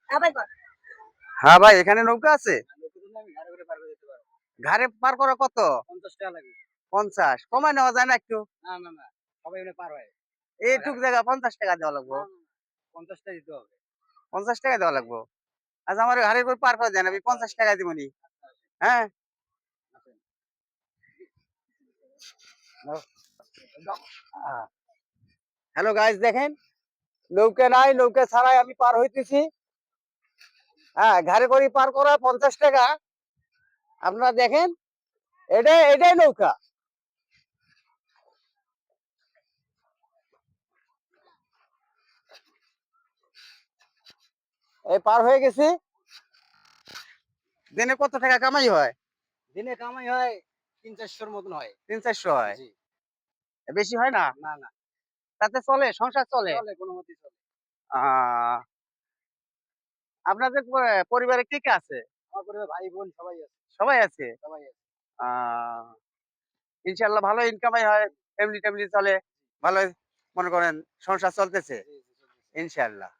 হ্যাঁ ভাই, এখানে নৌকা আছে। ঘাড়ে পার করা কত? 50 টাকা লাগবে। 50 কমায় নেওয়া যায় না একটু? না না না, সবাই এখানে পার হয়। এইটুক জায়গা 50 টাকা দেওয়া লাগবো। 50 টাকা দিতে হবে। 50 টাকা দেওয়া লাগবো। আচ্ছা, আমার ঘাড়ের উপর পার করে দেন, আমি 50 টাকা দিবনি। হ্যাঁ। হ্যালো গাইস, দেখেন নৌকা নাই, নৌকা ছাড়াই আমি পার হইতেছি। হ্যাঁ, ঘাড়ে করে পার করা 50 টাকা। আপনারা দেখেন, এটাই নৌকা। এই পার হয়ে গেছি। দিনে কত টাকা কামাই হয়? দিনে কামাই হয় 300-400 মতন হয়। 300-400 হয়? জি। বেশি হয় না? না না, তাতে চলে, সংসার চলে? চলে কোনোমতেই চলে। আহ আপনাদের পরিবারে কে কে আছে? আমার পরিবারে ভাই বোন সবাই আছে। সবাই আছে? সবাই আছে। আহ ইনশাআল্লাহ ভালো ইনকামাই হয়, ফ্যামিলি ট্যামিলি চলে, ভালো মনে করেন সংসার চলতেছে জি জি, চলতেছে। ইনশাআল্লাহ।